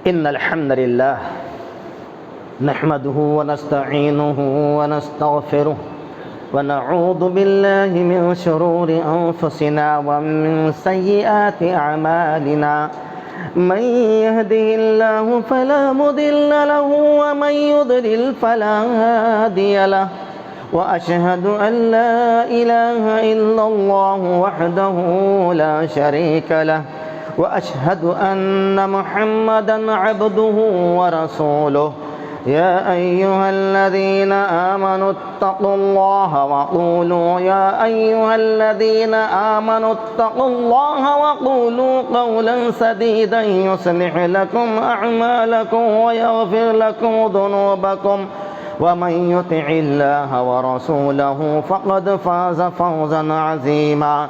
إن الحمد لله نحمده ونستعينه ونستغفره ونعوذ بالله من شرور أنفسنا ومن سيئات أعمالنا. من يهده الله فلا مضل له ومن يضلل فلا هادي له. وأشهد أن لا إله إلا الله وحده لا شريك له. وأشهد أن محمدًا عبده ورسوله. يا أيها الذين آمنوا اتقوا الله وقولوا قولا سديدا يصلح لكم أعمالكم ويغفر لكم ذنوبكم ومن يطع الله ورسوله فقد فاز فوزا عظيما.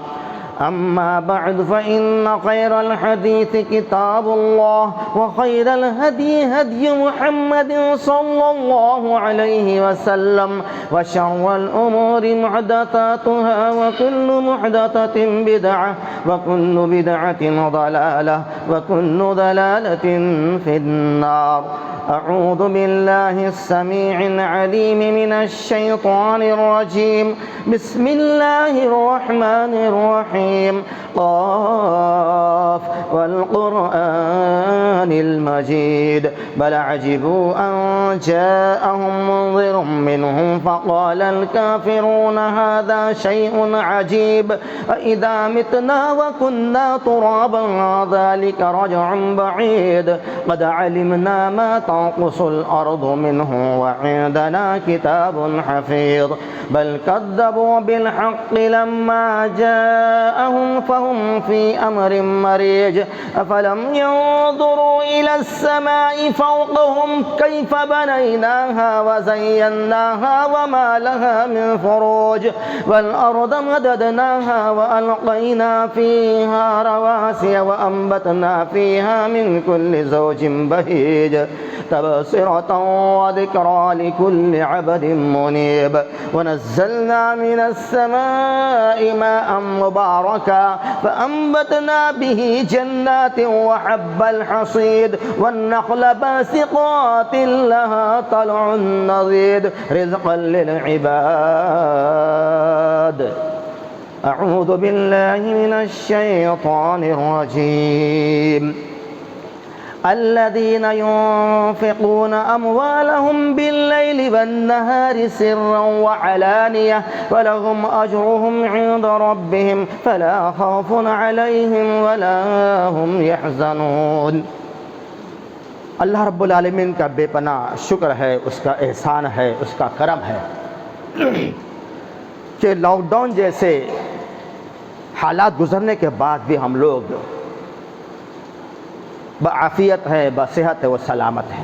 أما بعد فإن خير الحديث كتاب الله وخير الهدي هدي محمد صلى الله عليه وسلم وشر الأمور محدثاتها وكل محدثة بدعة وكل بدعة ضلالة وكل ضلالة في النار. أعوذ بالله السميع العليم من الشيطان الرجيم. بسم الله الرحمن الرحيم. قاف والقرآن المجيد بل عجبوا أن جاءهم منذر منهم فقال الكافرون هذا شيء عجيب أإذا متنا وكنا ترابا ذلك رجع بعيد قد علمنا ما تنقص الأرض منه وعندنا كتاب حفيظ بل كذبوا بالحق لما جاءهم فهم في أمر مريج أفلم ينظروا إلى السماء فوقهم كيف بنيناها وزيناها وما لها من فروج والأرض مددناها وألقينا فيها رواسي وأنبتنا فيها من كل زوج بهيج تبصرة وذكرى لكل عبد منيب ونزلنا من السماء ماء مباركا فأنبتنا به جنات وحب الحصيد والنخل باسقات لها طلع نضيد رزقا للعباد. أعوذ بالله من الشيطان الرجيم. الذين ينفقون أموالهم بالليل والنهار سرا وعلانية ولهم أجرهم عند ربهم فلا خوف عليهم ولا هم يحزنون. اللہ رب العالمین کا بے پناہ شکر ہے، اس کا احسان ہے، اس کا کرم ہے کہ لاک ڈاؤن جیسے حالات گزرنے کے بعد بھی ہم لوگ بعافیت ہے، بصحت ہے، وہ سلامت ہے.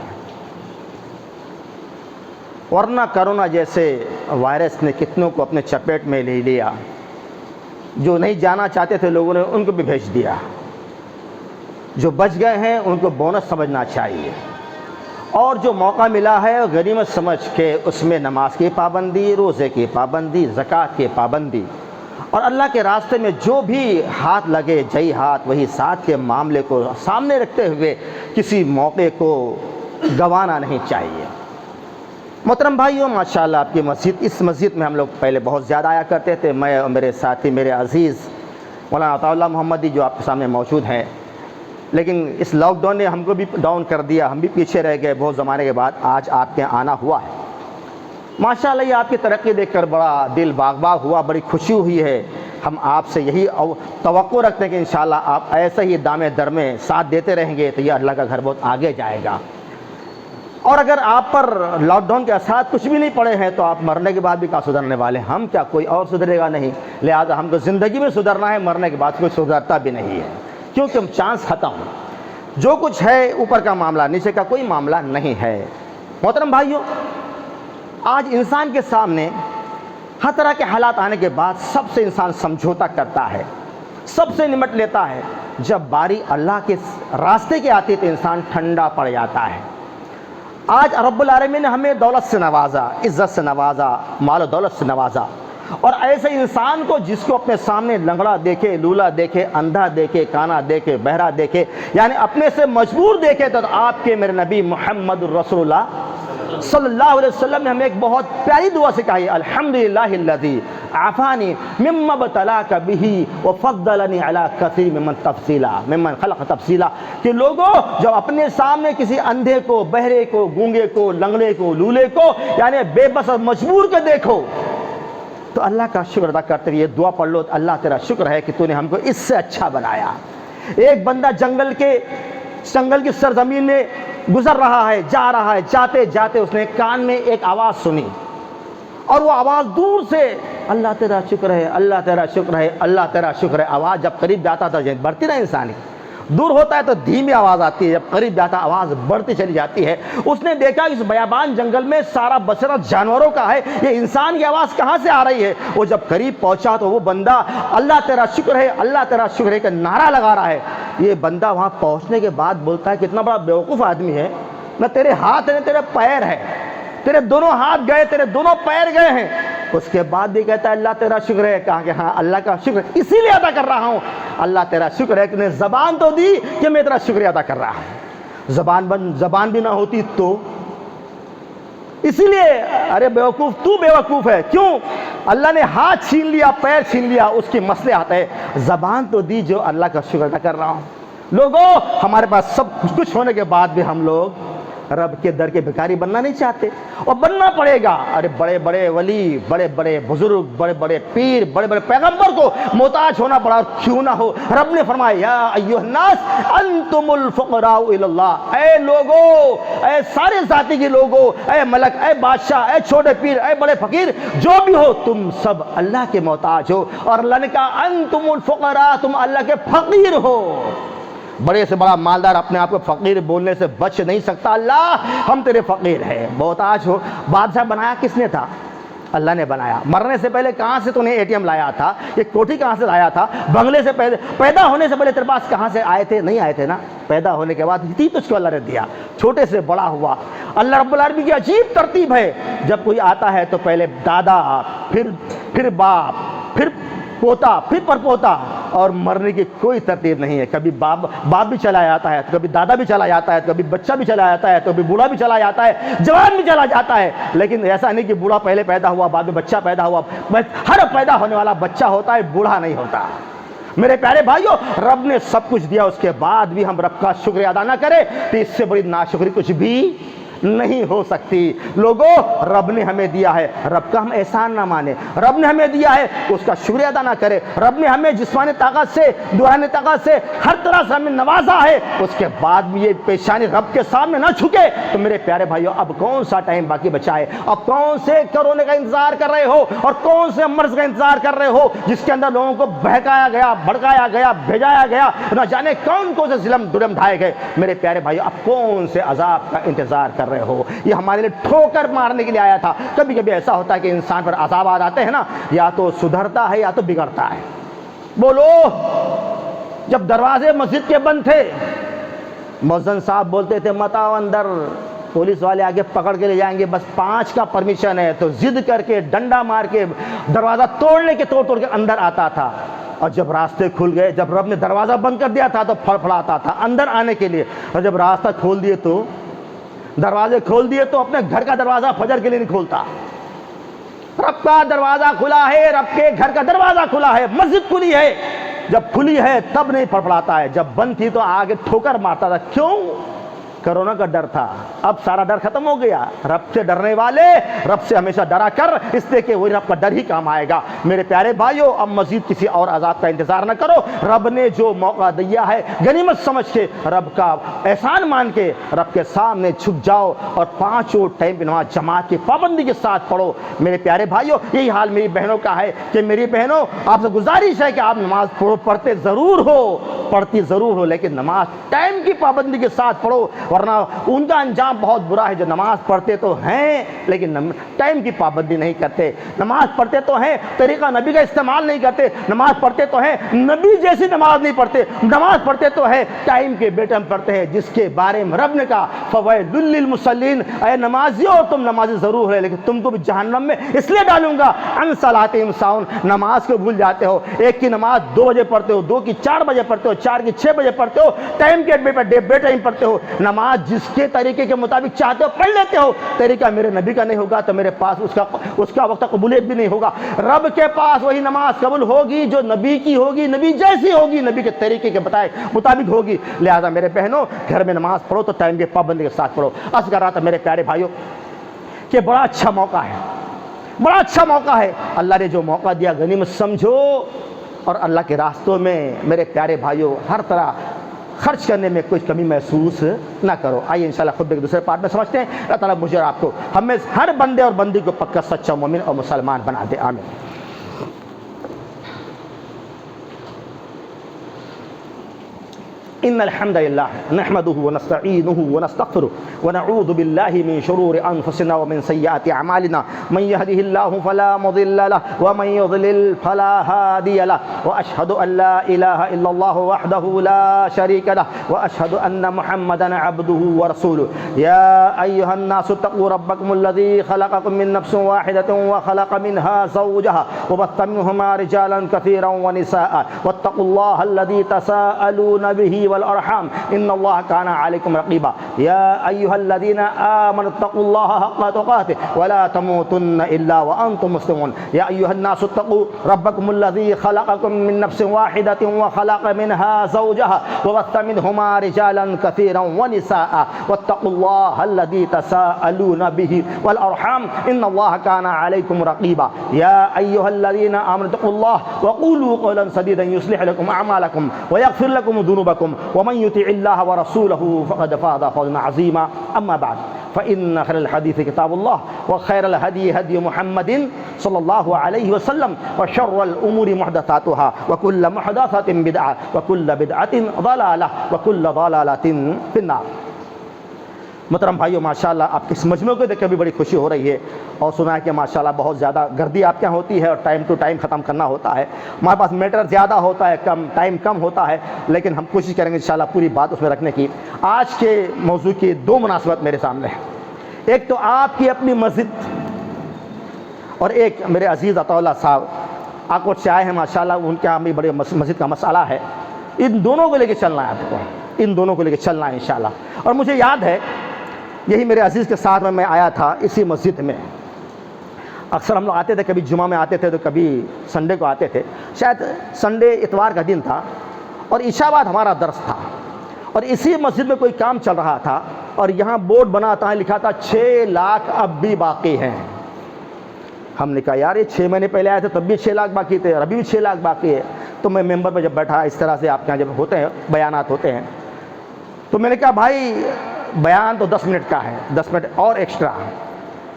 ورنہ کرونا جیسے وائرس نے کتنوں کو اپنے چپیٹ میں لے لیا. جو نہیں جانا چاہتے تھے لوگوں نے ان کو بھی بھیج دیا. جو بچ گئے ہیں ان کو بونس سمجھنا چاہیے، اور جو موقع ملا ہے غنیمت سمجھ کے اس میں نماز کی پابندی، روزے کی پابندی، زکوٰۃ کی پابندی، اور اللہ کے راستے میں جو بھی ہاتھ لگے جئی ہاتھ وہی ساتھ کے معاملے کو سامنے رکھتے ہوئے کسی موقع کو گنوانا نہیں چاہیے. محترم بھائیوں، ماشاءاللہ آپ کی مسجد، اس مسجد میں ہم لوگ پہلے بہت زیادہ آیا کرتے تھے. میں اور میرے ساتھی، میرے عزیز مولانا عطا اللہ محمدی جو آپ کے سامنے موجود ہیں، لیکن اس لاک ڈاؤن نے ہم کو بھی ڈاؤن کر دیا، ہم بھی پیچھے رہ گئے. بہت زمانے کے بعد آج آپ کے آنا ہوا ہے. ماشاءاللہ یہ آپ کی ترقی دیکھ کر بڑا دل باغ باغ ہوا، بڑی خوشی ہوئی ہے. ہم آپ سے یہی توقع رکھتے ہیں کہ انشاءاللہ آپ ایسے ہی دامے در میں ساتھ دیتے رہیں گے تو یہ اللہ کا گھر بہت آگے جائے گا. اور اگر آپ پر لاک ڈاؤن کے اثرات کچھ بھی نہیں پڑے ہیں تو آپ مرنے کے بعد بھی کہاں سدھرنے والے ہیں؟ ہم کیا، کوئی اور سدھرے گا نہیں. لہٰذا ہم کو زندگی میں سدھرنا ہے، مرنے کے بعد کوئی سدھرتا بھی نہیں ہے، کیونکہ ہم چانس ختم. جو کچھ ہے اوپر کا معاملہ، نیچے کا کوئی معاملہ نہیں ہے. محترم بھائیوں، آج انسان کے سامنے ہر طرح کے حالات آنے کے بعد سب سے انسان سمجھوتا کرتا ہے، سب سے نمٹ لیتا ہے. جب باری اللہ کے راستے کی آتی تو انسان ٹھنڈا پڑ جاتا ہے. آج رب العالمین نے ہمیں دولت سے نوازا، عزت سے نوازا، مال و دولت سے نوازا. اور ایسے انسان کو جس کو اپنے سامنے لنگڑا دیکھے، لولا دیکھے، اندھا دیکھے، کانا دیکھے، بہرا دیکھے، یعنی اپنے سے مجبور دیکھے، تو آپ کے میرے نبی محمد رسول اللہ صلی اللہ علیہ وسلم نے ہمیں ایک بہت پیاری دعا سکھائی، الحمدللہ الذی عافانی مما ابتلاک بہ وفضلنی علی کثیر ممن خلق تفصیلا، کہ لوگوں جب اپنے سامنے کسی اندھے کو، بہرے کو، گونگے کو، لنگڑے کو، لولے کو، یعنی بے بس اور مجبور کے دیکھو، تو اللہ کا شکر ادا کرتے ہوئے یہ دعا پڑھ لو، اللہ تیرا شکر ہے کہ تو نے ہم کو اس سے اچھا بنایا۔ ایک بندہ جنگل کی سرزمین میں گزر رہا ہے، جا رہا ہے، جاتے جاتے اس نے کان میں ایک آواز سنی، اور وہ آواز دور سے اللہ تیرا شکر ہے، اللہ تیرا شکر ہے، اللہ تیرا شکر ہے، آواز جب قریب جاتا تو بڑھتی نہ انسانی، دور ہوتا ہے تو دھیمی آواز آتی ہے، جب قریب جاتا آواز بڑھتی چلی جاتی ہے۔ اس نے دیکھا اس بیابان جنگل میں سارا بچرا جانوروں کا ہے، یہ انسان کی آواز کہاں سے آ رہی ہے؟ وہ جب قریب پہنچا تو وہ بندہ اللہ تیرا شکر ہے، اللہ تیرا شکر ہے کا نعرہ لگا رہا ہے۔ یہ بندہ وہاں پہنچنے کے بعد بولتا ہے کتنا بڑا بیوقوف آدمی ہے، نہ تیرے ہاتھ ہے نہ تیرے پیر ہے، تیرے دونوں ہاتھ گئے، تیرے دونوں پیر گئے ہیں۔ اس کے بعد بھی کہتا ہے اللہ تیرا شکر ہے، کہا کہ ہاں اللہ کا شکر ہے، اسی لیے ادا کر رہا ہوں، اللہ تیرا شکر ہے کہ نے زبان تو دی کہ میں تیرا شکریہ ادا کر رہا ہوں۔ زبان بھی نہ ہوتی تو اسی لیے ارے بیوقوف تو بیوقوف ہے، کیوں؟ اللہ نے ہاتھ چھین لیا، پیر چھین لیا، اس کے مسئلے آتے ہیں، زبان تو دی جو اللہ کا شکر ادا کر رہا ہوں۔ لوگوں ہمارے پاس سب کچھ ہونے کے بعد بھی ہم لوگ رب کے در کے بھکاری بننا نہیں چاہتے، اور بننا پڑے گا۔ ارے بڑے بڑے ولی، بڑے بڑے بزرگ، بڑے بڑے پیر، بڑے بڑے پیغمبر کو محتاج ہونا پڑا، کیوں نہ ہو؟ رب نے فرمایا یا ایھا الناس انتم الفقراء الی اللہ، اے لوگو، اے سارے ذاتی کے لوگو، اے ملک، اے بادشاہ، اے چھوٹے پیر، اے بڑے فقیر، جو بھی ہو تم سب اللہ کے محتاج ہو۔ اور اللہ نے کہا انتم الفقراء، تم اللہ کے فقیر ہو۔ بڑے سے بڑا مالدار اپنے آپ کو فقیر بولنے سے بچ نہیں سکتا، اللہ ہم تیرے فقیر ہیں، محتاج ہو۔ بادشاہ بنایا کس نے تھا؟ اللہ نے بنایا۔ مرنے سے پہلے کہاں سے تو نے اے ٹی ایم لایا تھا؟ یہ کوٹھی کہاں سے لایا تھا؟ بنگلے سے پہلے، پیدا ہونے سے پہلے تیرے پاس کہاں سے آئے تھے؟ نہیں آئے تھے نا، پیدا ہونے کے بعد ہی تجھ کو اللہ نے دیا، چھوٹے سے بڑا ہوا۔ اللہ رب العالمین کی عجیب ترتیب ہے، جب کوئی آتا ہے تو پہلے دادا، پھر باپ، پھر پوتا، پھر پرپوتا، اور مرنے کی کوئی ترتیب نہیں ہے۔ کبھی باپ بھی چلا جاتا ہے، کبھی دادا بھی چلا جاتا ہے، کبھی بچہ بھی چلا جاتا ہے، کبھی بوڑھا بھی چلا جاتا ہے، جوان بھی چلا جاتا ہے، لیکن ایسا نہیں کہ بوڑھا پہلے پیدا ہوا بعد میں بچہ پیدا ہوا۔ ہر پیدا ہونے والا بچہ ہوتا ہے، بوڑھا نہیں ہوتا۔ میرے پیارے بھائیوں، رب نے سب کچھ دیا، اس کے بعد بھی ہم رب کا شکریہ ادا نہ کریں تو اس سے بڑی ناشکری کچھ بھی نہیں ہو سکتی۔ لوگوں رب نے ہمیں دیا ہے، رب کا ہم احسان نہ مانے، رب نے ہمیں دیا ہے اس کا شکریہ ادا نہ کرے، رب نے ہمیں جسمانی طاقت سے، روحانی طاقت سے، ہر طرح سے ہمیں نوازا ہے، اس کے بعد بھی یہ پیشانی رب کے سامنے نہ جھکے تو میرے پیارے بھائیوں اب کون سا ٹائم باقی بچا ہے؟ اب کون سے کرونے کا انتظار کر رہے ہو اور کون سے مرض کا انتظار کر رہے ہو جس کے اندر لوگوں کو بہکایا گیا، بھڑکایا گیا، بھیجایا گیا، نہ جانے کون کون سے ظلم ظلم ڈھائے گئے؟ میرے پیارے بھائیوں اب کون سے عذاب کا انتظار کر رہے ہو؟ یہ ہمارے لیے ٹھوکر مارنے کے لیے آیا تھا۔ کبھی کبھی ایسا ہوتا ہے کہ انسان پر عذاب آ جاتے ہیں نا، یا تو سدھرتا ہے یا تو بگڑتا ہے۔ بولو، جب دروازے مسجد کے بند تھے، مؤذن صاحب بولتے تھے مت آؤ اندر، پولیس والے آگے پکڑ کے لے جائیں گے، بس 5 کا پرمیشن ہے، تو ضد کر کے ڈنڈا مار کے دروازہ توڑ کے اندر آتا تھا۔ اور جب راستے کھل گئے، جب رب نے دروازہ بند کر دیا تھا تو پھڑپھڑاتا تھا اندر آنے کے لیے، اور جب راستہ کھول دیے تو دروازے کھول دیے تو اپنے گھر کا دروازہ فجر کے لیے نہیں کھولتا۔ رب کا دروازہ کھلا ہے، رب کے گھر کا دروازہ کھلا ہے، مسجد کھلی ہے، جب کھلی ہے تب نہیں پھڑپڑاتا ہے، جب بند تھی تو آگے ٹھوکر مارتا تھا۔ کیوں؟ کرونا کا ڈر تھا، اب سارا ڈر ختم ہو گیا۔ رب سے ڈرنے والے رب سے ہمیشہ ڈرا کر، اس لیے کہ وہی رب کا ڈر ہی کام آئے گا۔ میرے پیارے بھائیوں اب مزید کسی اور عذاب کا انتظار نہ کرو، رب نے جو موقع دیا ہے غنیمت سمجھ کے، رب کا احسان مان کے رب کے سامنے جھک جاؤ اور 5 ٹائم کی نماز جماعت کی پابندی کے ساتھ پڑھو۔ میرے پیارے بھائیوں یہی حال میری بہنوں کا ہے کہ میری بہنوں آپ سے گزارش ہے کہ آپ نماز پڑھتے ضرور ہو، لیکن نماز ٹائم کی پابندی کے ساتھ پڑھو۔ ورنہ ان کا انجام بہت برا ہے جو نماز پڑھتے تو ہیں لیکن ٹائم کی پابندی نہیں کرتے، نماز پڑھتے تو ہیں طریقہ نبی کا استعمال نہیں کرتے، نماز پڑھتے تو ہیں نبی جیسی نماز نہیں پڑھتے، نماز پڑھتے تو ہے ٹائم کے بے ٹائم پڑھتے ہیں، جس کے بارے میں رب نے کہا فویل للمصلین، اے نمازیوں تم نمازی ضرور ہے لیکن تم کو بھی جہنم میں اس لیے ڈالوں گا عن صلاتہم ساہون، نماز کو بھول جاتے ہو، ایک کی نماز 2 بجے پڑھتے ہو، 2 کی 4 بجے پڑھتے ہو، 4 کی 6 بجے پڑھتے ہو، ٹائم کے بے ٹائم پڑھتے ہو، نماز جس کے طریقے کے مطابق چاہتے ہو پڑھ لیتے ہو، طریقہ میرے نبی کا نہیں ہوگا تو میرے پاس اس کا وقت قبولیت بھی نہیں ہوگا، رب کے پاس وہی نماز قبول ہوگی جو نبی کی ہوگی، نبی جیسی ہوگی، نبی کے طریقے کے مطابق ہوگی، لہذا میرے بہنوں گھر میں نماز پڑھو تو ٹائم کے پابندی کے ساتھ پڑھو۔ عرض کر رہا تھا میرے پیارے بھائیوں کہ بڑا اچھا موقع ہے، بڑا اچھا موقع ہے، اللہ نے جو موقع دیا غنیمت سمجھو اور اللہ کے راستوں میں میرے پیارے بھائیوں ہر طرح خرچ کرنے میں کوئی کمی محسوس نہ کرو۔ آئیے انشاءاللہ خطبے کے دوسرے پارٹ میں سمجھتے ہیں۔ اللہ تعالیٰ مجھے اور آپ کو ہم میں ہر بندے اور بندی کو پکا سچا مومن اور مسلمان بنا دے، آمین۔ إن الحمد لله نحمده ونستعينه ونستغفره ونعوذ بالله من شرور أنفسنا ومن سيئات أعمالنا من يهده الله فلا مضل له ومن يضلل فلا هادي له وأشهد أن لا إله إلا الله وحده لا شريك له وأشهد أن محمدا عبده ورسوله يا أيها الناس اتقوا ربكم الذي خلقكم من نفس واحدة وخلق منها زوجها وبث منهما رجالا كثيرا ونساء واتقوا الله الذي تساءلون به والأرحام إن الله كان عليكم رقيبا يا أيها الذين آمنوا اتقوا الله حق تقاته ولا تموتن إلا وأنتم مسلمون يا أيها الناس اتقوا ربكم الذي خلقكم من نفس واحدة وخلق منها زوجها وبث منهما رجالا كثيرا ونساء واتقوا الله الذي تساءلون به والأرحام إن الله كان عليكم رقيبا يا أيها الذين آمنوا اتقوا الله وقولوا قولا سديدا يصلح لكم أعمالكم ويغفر لكم ذنوبكم ومن يطع الله ورسوله فقد فاز فوزا عظيما أما بعد فإن خير الحديث كتاب الله وخير الهدي هدي محمد صلى الله عليه وسلم وشر الأمور محدثاتها وكل محدثة بدعة وكل بدعة ضلالة وكل ضلالة في النار۔ محترم بھائیو ماشاءاللہ آپ کے اس مجمع کو دیکھ کے بھی بڑی خوشی ہو رہی ہے اور سنا ہے کہ ماشاءاللہ بہت زیادہ گردی آپ کے یہاں ہوتی ہے اور ٹائم ٹو ٹائم ختم کرنا ہوتا ہے، ہمارے پاس میٹر زیادہ ہوتا ہے، ٹائم کم ہوتا ہے، لیکن ہم کوشش کریں گے انشاءاللہ پوری بات اس میں رکھنے کی۔ آج کے موضوع کی 2 مناسبت میرے سامنے ہے، ایک تو آپ کی اپنی مسجد اور ایک میرے عزیز عطا اللہ صاحب آکوٹ سے آئے ہیں ماشاءاللہ، ان کے یہاں بھی بڑے مسجد کا مسئلہ ہے، ان دونوں کو لے کے چلنا ہے آپ کو، ان دونوں کو لے کے چلنا ہے انشاءاللہ۔ اور مجھے یاد ہے یہی میرے عزیز کے ساتھ میں آیا تھا اسی مسجد میں، اکثر ہم لوگ آتے تھے، کبھی جمعہ میں آتے تھے تو کبھی سنڈے کو آتے تھے، شاید سنڈے اتوار کا دن تھا اور عشاء بعد ہمارا درس تھا اور اسی مسجد میں کوئی کام چل رہا تھا اور یہاں بورڈ بنا تھا، لکھا تھا 6 لاکھ اب بھی باقی ہیں۔ ہم نے کہا یار یہ 6 مہینے پہلے آئے تھے تب بھی 6 لاکھ باقی تھے اور ابھی بھی 6 لاکھ باقی ہے۔ تو میں ممبر پہ جب بیٹھا، اس طرح سے آپ کے یہاں جب ہوتے ہیں بیانات ہوتے ہیں، تو میں نے کہا بھائی بیان تو 10 منٹ کا ہے، 10 منٹ اور ایکسٹرا،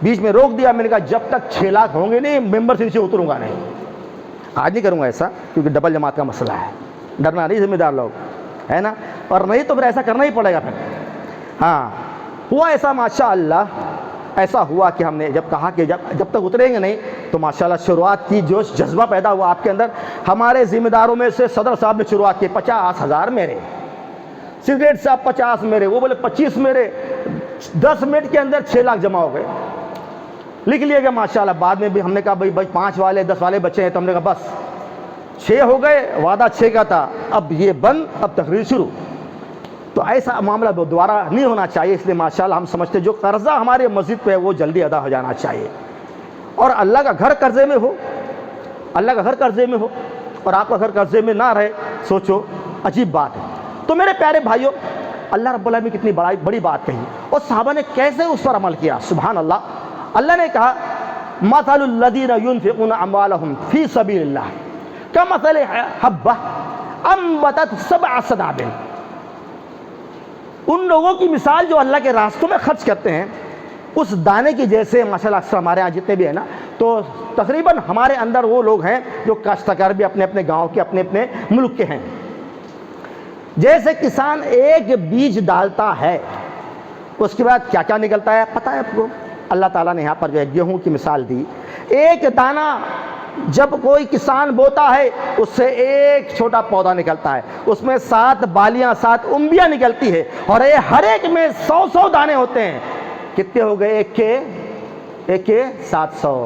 بیچ میں روک دیا۔ میں نے کہا جب تک 6 لاکھ ہوں گے نہیں ممبر سے نیچے اتروں گا نہیں، آج نہیں کروں گا ایسا، کیونکہ ڈبل جماعت کا مسئلہ ہے، ڈرنا نہیں ذمہ دار لوگ ہے نا، اور نہیں تو پھر ایسا کرنا ہی پڑے گا پھر۔ ہاں ہوا ایسا ماشاءاللہ، ایسا ہوا کہ ہم نے جب کہا کہ جب تک اتریں گے نہیں تو ماشاءاللہ شروعات کی، جوش جذبہ پیدا ہوا آپ کے اندر۔ ہمارے ذمہ داروں میں سے صدر صاحب نے شروعات کی 50,000 میرے، سگریٹ صاحب 50 میرے، وہ بولے 25 میرے، 10 منٹ کے اندر 6 لاکھ جمع ہو گئے، لکھ لیے گئے ماشاءاللہ۔ بعد میں بھی ہم نے کہا بھائی 5 والے 10 والے بچے ہیں، تو ہم نے کہا بس 6 ہو گئے، وعدہ 6 کا تھا، اب یہ بند، اب تقریر شروع۔ تو ایسا معاملہ دوبارہ نہیں ہونا چاہیے، اس لیے ماشاءاللہ ہم سمجھتے جو قرضہ ہمارے مسجد پہ ہے وہ جلدی ادا ہو جانا چاہیے، اور اللہ کا گھر قرضے میں ہو، اللہ کا گھر قرضے میں ہو اور آپ کا گھر قرضے میں نہ رہے، سوچو عجیب بات ہے۔ تو میرے پیارے بھائیوں، اللہ رب العالمین نے کتنی بڑی بات کہی اور صحابہ نے کیسے اس پر عمل کیا، سبحان اللہ۔ اللہ نے کہا مثل الذین ينفقون اموالهم فی سبیل اللہ کمثل حبۃ انبتت 7 سنابل، ان لوگوں کی مثال جو اللہ کے راستوں میں خرچ کرتے ہیں اس دانے کی جیسے، ماشاءاللہ اکثر ہمارے ہاں جتنے بھی ہیں نا، تو تقریباً ہمارے اندر وہ لوگ ہیں جو کاشتکار بھی اپنے اپنے گاؤں کے، اپنے اپنے ملک کے ہیں۔ جیسے کسان ایک بیج ڈالتا ہے اس کے بعد کیا کیا نکلتا ہے پتہ ہے آپ کو؟ اللہ تعالیٰ نے یہاں پر جو ہے گیہوں کی مثال دی. ایک دانہ جب کوئی کسان بوتا ہے اس سے ایک چھوٹا پودا نکلتا ہے, اس میں 7 بالیاں 7 انبیاں نکلتی ہے, اور ہر ایک میں 100 دانے ہوتے ہیں. کتنے ہو گئے؟ ایک کے 700.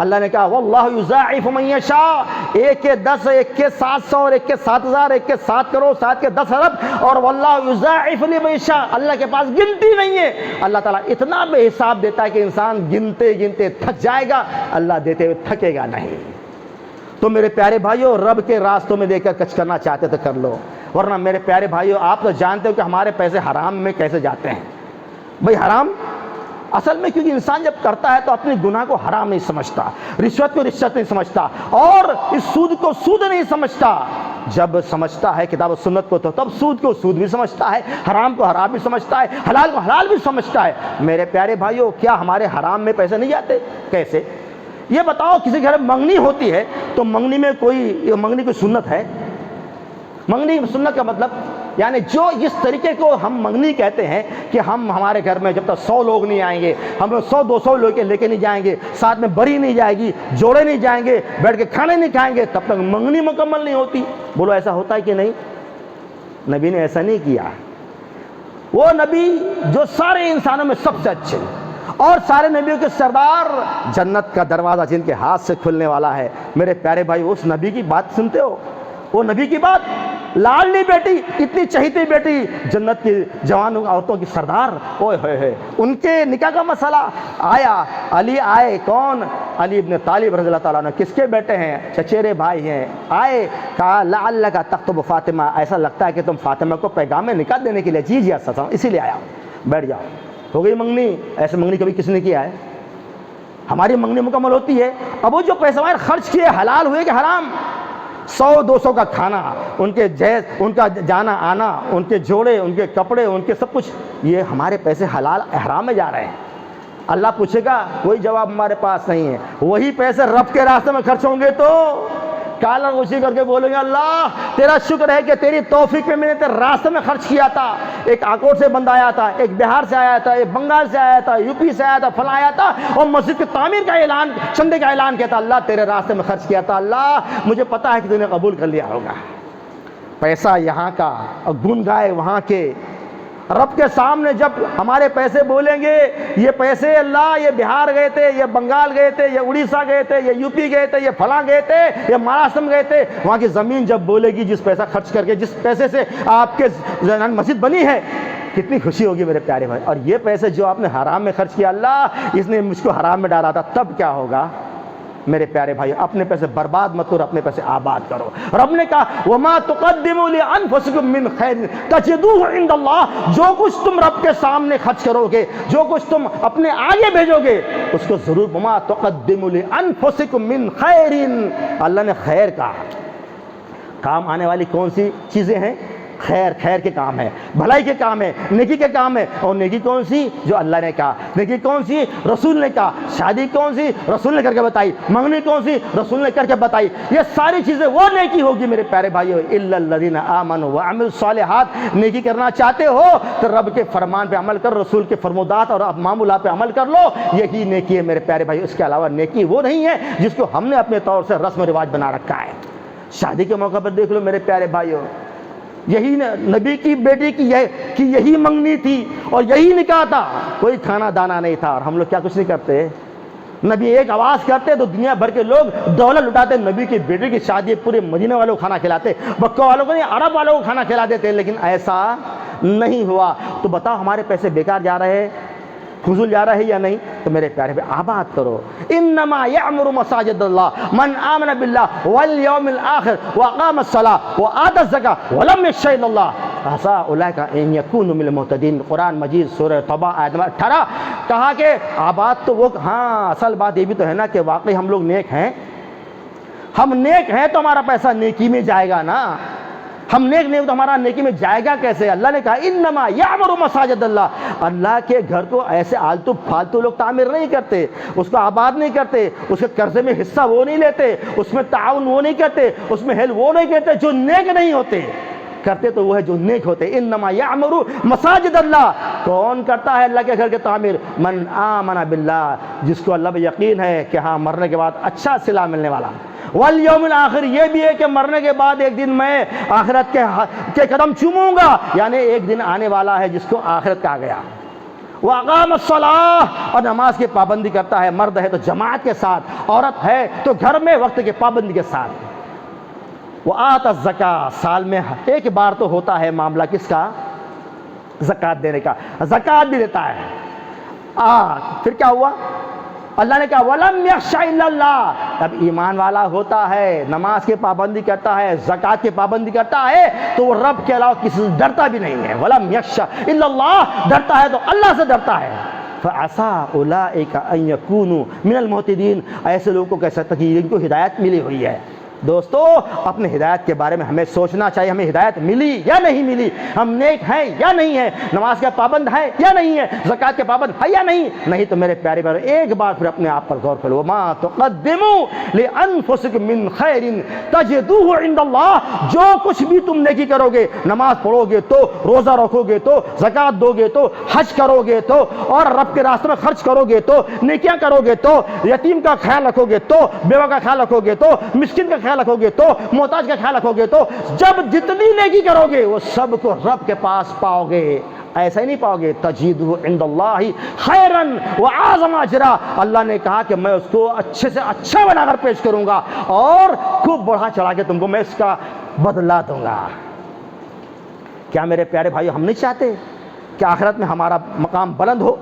اللہ نے کہا واللہ یضاعف من یشاء, ایک کے 10, ایک کے 700, اور ایک کے 7000, ایک کے 7 کروڑ, 7 کے 10 ارب, اور واللہ یضاعف لمن یشاء. اللہ کے پاس گنتی نہیں ہے. اللہ تعالیٰ اتنا بے حساب دیتا ہے کہ انسان گنتے گنتے تھک جائے گا, اللہ دیتے ہوئے تھکے گا نہیں. تو میرے پیارے بھائیوں, رب کے راستوں میں دے کر کچھ کرنا چاہتے تو کر لو, ورنہ میرے پیارے بھائیوں آپ تو جانتے ہو کہ ہمارے پیسے حرام میں کیسے جاتے ہیں. بھئی حرام اصل میں کیونکہ انسان جب کرتا ہے تو اپنے گناہ کو حرام نہیں سمجھتا, رشوت کو رشوت نہیں سمجھتا, اور اس سود کو سود نہیں سمجھتا. جب سمجھتا ہے کتاب و سنت کو تو تب سود کو سود بھی سمجھتا ہے, حرام کو حرام بھی سمجھتا ہے, حلال کو حلال بھی سمجھتا ہے. میرے پیارے بھائیوں, کیا ہمارے حرام میں پیسے نہیں جاتے؟ کیسے؟ یہ بتاؤ, کسی گھر میں منگنی ہوتی ہے تو منگنی میں منگنی کوئی سنت ہے؟ منگنی سنت کا مطلب یعنی جو اس طریقے کو ہم منگنی کہتے ہیں کہ ہمارے گھر میں جب تک 100 لوگ نہیں آئیں گے, ہم لوگ 100-200 لوگ لے کے نہیں جائیں گے, ساتھ میں بری نہیں جائے گی, جوڑے نہیں جائیں گے, بیٹھ کے کھانے نہیں کھائیں گے, تب تک منگنی مکمل نہیں ہوتی. بولو ایسا ہوتا ہے کہ نہیں؟ نبی نے ایسا نہیں کیا. وہ نبی جو سارے انسانوں میں سب سے اچھے اور سارے نبیوں کے سردار, جنت کا دروازہ جن کے ہاتھ سے کھلنے والا ہے, میرے پیارے بھائی اس نبی کی بات سنتے ہو؟ وہ نبی کی بات, لاڈلی بیٹی, اتنی چہیتی بیٹی, جنت کی جوان عورتوں کی سردار, اوئے ہوئے ہوئے, ان کے نکاح کا مسئلہ آیا. علی آئے, کون؟ علی ابن طالب رضی اللہ تعالیٰ عنہ, کس کے بیٹے ہیں؟ چچیرے بھائی ہیں. آئے, کہا لعلک تخطب فاطمہ, ایسا لگتا ہے کہ تم فاطمہ کو پیغام نکاح دینے کے لیے. جی اسا اسی لیے آیا, بیٹھ جاؤ. ہو گئی منگنی. ایسے منگنی کبھی کس نے کیا ہے؟ ہماری منگنی مکمل ہوتی ہے. اب وہ جو پیسے ہمارے خرچ کیے حلال ہوئے کہ حرام؟ 100-200 کا کھانا, ان کے جہیز, ان کا جانا آنا, ان کے جوڑے, ان کے کپڑے, ان کے سب کچھ, یہ ہمارے پیسے حلال احرام میں جا رہے ہیں. اللہ پوچھے گا, کوئی جواب ہمارے پاس نہیں ہے. وہی پیسے رب کے راستے میں خرچ ہوں گے تو کالا غشی کر کے بولیں گے اللہ تیرا شکر ہے کہ تیری توفیق میں نے تیرے راستے میں خرچ کیا تھا. ایک آکوٹ سے بندہ آیا تھا, ایک بہار سے آیا تھا, ایک بنگال سے آیا تھا, یو پی سے آیا تھا, فلاں آیا تھا, اور مسجد کی تعمیر کا اعلان, چندے کا اعلان کیا تھا. اللہ تیرے راستے میں خرچ کیا تھا, اللہ مجھے پتا ہے کہ تو نے قبول کر لیا ہوگا. پیسہ یہاں کا اور گن گائے وہاں کے. رب کے سامنے جب ہمارے پیسے بولیں گے, یہ پیسے اللہ یہ بہار گئے تھے, یہ بنگال گئے تھے, یہ اڑیسہ گئے تھے, یہ یو پی گئے تھے, یہ فلاں گئے تھے, یہ مہاراشٹر گئے تھے, وہاں کی زمین جب بولے گی جس پیسہ خرچ کر کے, جس پیسے سے آپ کے مسجد بنی ہے, کتنی خوشی ہوگی میرے پیارے بھائی. اور یہ پیسے جو آپ نے حرام میں خرچ کیا, اللہ اس نے مجھ کو حرام میں ڈالا تھا, تب کیا ہوگا؟ میرے پیارے بھائی اپنے پیسے برباد مت کرو, اپنے پیسے آباد کرو. رب نے کہا وما تقدموا لانفسکم من خیر تجدوہ عند اللہ, جو کچھ تم رب کے سامنے خرچ کرو گے, جو کچھ تم اپنے آگے بھیجو گے, اس کو ضرور وما تقدموا لانفسکم من خیر. اللہ نے خیر کہا, کام آنے والی کون سی چیزیں ہیں؟ خیر کے کام ہے, بھلائی کے کام ہے, نیکی کے کام ہے. اور نیکی کون سی؟ جو اللہ نے کہا. نیکی کون سی؟ رسول نے کہا. شادی کون سی؟ رسول نے کر کے بتائی. منگنی کون سی؟ رسول نے کر کے بتائی. یہ ساری چیزیں وہ نیکی ہوگی میرے پیارے بھائیو, الا الذین آمنوا وعملوا الصالحات. نیکی کرنا چاہتے ہو تو رب کے فرمان پہ عمل کر, رسول کے فرمودات اور معمولات پہ عمل کر لو, یہی نیکی ہے میرے پیارے بھائی. اس کے علاوہ نیکی وہ نہیں ہے جس کو ہم نے اپنے طور سے رسم و رواج بنا رکھا ہے. شادی کے موقع پر دیکھ لو میرے پیارے بھائیو, یہی نبی کی بیٹی کی یہی منگنی تھی اور یہی نکاح تھا. کوئی کھانا دانا نہیں تھا, اور ہم لوگ کیا کچھ نہیں کرتے. نبی ایک آواز کرتے تو دنیا بھر کے لوگ دولت لٹاتے. نبی کی بیٹی کی شادی پورے مدینہ والوں کو کھانا کھلاتے, مکہ والوں کو نہیں, عرب والوں کو کھانا کھلا دیتے. لیکن ایسا نہیں ہوا. تو بتاؤ ہمارے پیسے بیکار جا رہے ہیں, فضول جا رہا ہے یا نہیں؟ تو میرے پیارے پہ آباد کرو. انما یعمر مساجد اللہ من آمن باللہ والیوم الآخر واقام الصلاۃ وآتى الزکاۃ ولم یخش الا اللہ عسى اولئک ان یکونوا من المہتدین. قرآن مجید سورہ توبہ آیت نمبر 18. کہا کہ آباد تو وہ, ہاں اصل بات یہ بھی تو ہے نا کہ واقعی ہم لوگ نیک ہیں. ہم نیک ہیں تو ہمارا پیسہ نیکی میں جائے گا نا. ہم نیک نہیں تو ہمارا نیکی میں جائے گا کیسے؟ اللہ نے کہا انما یعمر مساجد اللہ. اللہ کے گھر کو ایسے آلتو پھالتو لوگ تعمیر نہیں کرتے, اس کو آباد نہیں کرتے, اس کے قرضے میں حصہ وہ نہیں لیتے, اس میں تعاون وہ نہیں کرتے, اس میں ہیل وہ نہیں کرتے جو نیک نہیں ہوتے. کرتے تو وہ ہے جو نیک ہوتے. انما یعمر مساجد اللہ, کون کرتا ہے اللہ کے گھر کے تعمیر؟ من آمن باللہ, جس کو اللہ پہ یقین ہے کہ ہاں مرنے کے بعد اچھا صلہ ملنے والا. والیوم الآخر, یہ بھی ہے کہ مرنے کے بعد ایک دن میں آخرت کے قدم چوموں گا, یعنی ایک دن آنے والا ہے جس کو آخرت کہا گیا. وَأَقَامَ الصَّلَاةَ, اور نماز کی پابندی کرتا ہے, مرد ہے تو جماعت کے ساتھ, عورت ہے تو گھر میں وقت کی پابندی کے ساتھ. وَآتَ الزَّكَاةَ, سال میں ایک بار تو ہوتا ہے معاملہ کس کا؟ زکوٰۃ دینے کا. زکوٰۃ بھی دیتا ہے. پھر کیا ہوا؟ اللہ نے کہا وَلَمْ يَخْشَ إِلَّا اللَّهَ, اب ایمان والا ہوتا ہے, نماز کی پابندی کرتا ہے, زکوٰۃ کی پابندی کرتا ہے, تو وہ رب کے علاوہ کسی سے ڈرتا بھی نہیں ہے. وَلَمْ يَخْشَ إِلَّا اللَّهَ, ڈرتا ہے تو اللہ سے ڈرتا ہے. فَعَسَىٰ أُولَٰئِكَ أَن يَكُونُوا مِنَ الْمُهْتَدِينَ, ایسے لوگوں کو کہہ سکتا کہ ان کو ہدایت ملی ہوئی ہے. دوستو, اپنے ہدایت کے بارے میں ہمیں سوچنا چاہیے, ہمیں ہدایت ملی یا نہیں ملی, ہم نیک ہیں یا نہیں ہیں, نماز کا پابند ہے یا نہیں ہے, زکوٰۃ کے پابند ہے یا نہیں. نہیں تو میرے پیارے بھائی ایک بار پھر اپنے آپ پر غور کرو. وَمَا تُقَدِّمُوا لِأَنفُسِكُم مِّن خَيْرٍ تَجِدُوهُ عِندَ اللَّهِ, جو کچھ بھی تم نیکی کرو گے, نماز پڑھو گے تو, روزہ رکھو گے تو, زکوٰۃ دو گے تو, حج کرو گے تو, اور رب کے راستے میں خرچ کرو گے تو, نیکیاں کرو گے تو, یتیم کا خیال رکھو گے تو, بیوہ کا خیال رکھو گے تو, مسکین کا خیال رکھو گے تو, محتاج کا خیال رکھو گے تو, جب جتنی نیکی کرو گے وہ سب کو رب کے پاس پاؤ گے. ایسا ہی نہیں پاؤ گے, تجیدہ عند اللہ خیرن وعظم اجرا, اللہ نے کہا کہ میں اس کو اچھے سے اچھا بنا کر پیش کروں گا اور خوب بڑھا چڑھا کے تم کو میں اس کا بدلہ دوں گا. کیا میرے پیارے بھائیو ہم نہیں چاہتے کہ آخرت میں ہمارا مقام بلند ہو؟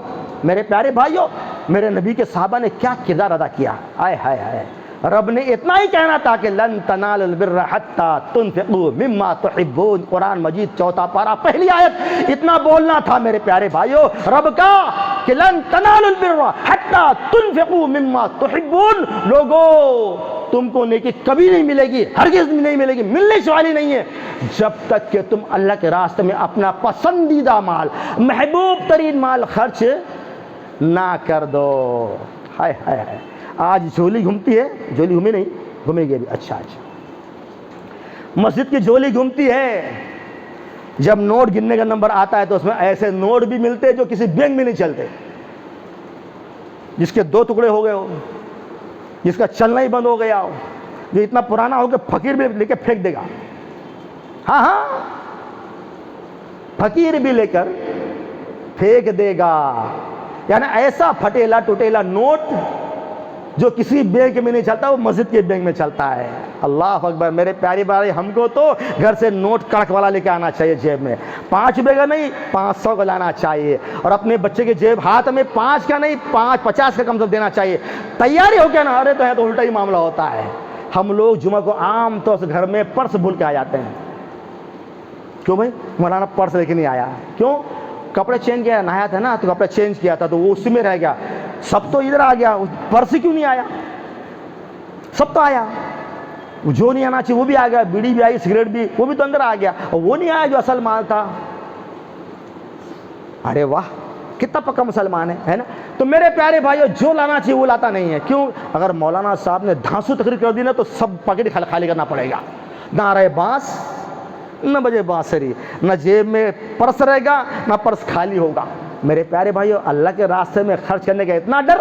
میرے پیارے بھائیو, میرے نبی کے صحابہ نے کیا کردار ادا کیا, آئے ہائے ہائے. رب نے اتنا ہی کہنا تھا کہ لن تنالوا البر حتى تنفقوا مما تحبون, قرآن مجید 4 پارہ پہلی آیت, اتنا بولنا تھا میرے پیارے بھائیو رب کا کہ لن تنالوا البر حتى تنفقوا مما تحبون. لوگوں, تم کو نیکی کبھی نہیں ملے گی, ہرگز نہیں ملے گی, ملنے والی نہیں ہے, جب تک کہ تم اللہ کے راستے میں اپنا پسندیدہ مال, محبوب ترین مال خرچ نہ کر دو. ہائے ہائے ہائے, آج جھولی گھومتی ہے, جھولی گھومی نہیں, گھومے گی ابھی, اچھا مسجد کی جھولی گھومتی ہے. جب نوٹ گننے کا نمبر آتا ہے تو اس میں ایسے نوٹ بھی ملتے ہیں جو کسی بینک میں نہیں چلتے, جس کے 2 ٹکڑے ہو گئے ہو, جس کا چلنا ہی بند ہو گیا ہو, جو اتنا پرانا ہو کہ فقیر بھی لے کے پھینک دے گا. ہاں ہاں, فقیر بھی لے کر پھینک دے گا. یعنی ایسا پھٹیلا ٹوٹیلا نوٹ جو کسی بینک میں نہیں چلتا, وہ مسجد کے بینک میں چلتا ہے. اللہ اکبر. میرے پیارے بھائی, ہم کو تو گھر سے نوٹ کڑک والا لے کے آنا چاہیے جیب میں, 5 روپے کا نہیں 500 کا لانا چاہیے, اور اپنے بچے کے جیب ہاتھ میں 5 کا نہیں 50 کا کم سے دینا چاہیے. تیاری ہو کے نا, ارے تو ہے تو الٹا ہی معاملہ ہوتا ہے. ہم لوگ جمعہ کو عام طور سے گھر میں پرس بھول کے آ جاتے ہیں. کیوں بھائی, مولانا پرس لے کے نہیں آیا, کیوں؟ کپڑے چینج کیا, نہایا تھا نا تو کپڑے چینج کیا تھا تو وہ اسی میں رہ گیا, سب تو ادھر آ گیا, پرس کیوں نہیں آیا؟ سب تو آیا, جو نہیں آنا چاہیے وہ بھی آ گیا, بیڑی بھی آئی, سگریٹ بھی, وہ بھی تو اندر آ گیا, اور وہ نہیں آیا جو اصل مال تھا. ارے واہ, کتنا پکا مسلمان ہے نا. تو میرے پیارے بھائیو, جو لانا چاہیے وہ لاتا نہیں ہے. کیوں؟ اگر مولانا صاحب نے دھانسو تقریر کر دی نا تو سب پکڑ خالی کرنا پڑے گا. نہ رہے بانس نہ بجے بانسری, نہ جیب میں پرس رہے گا نہ پرس خالی ہوگا. میرے پیارے بھائیو, اللہ کے راستے میں خرچ کرنے کا اتنا ڈر,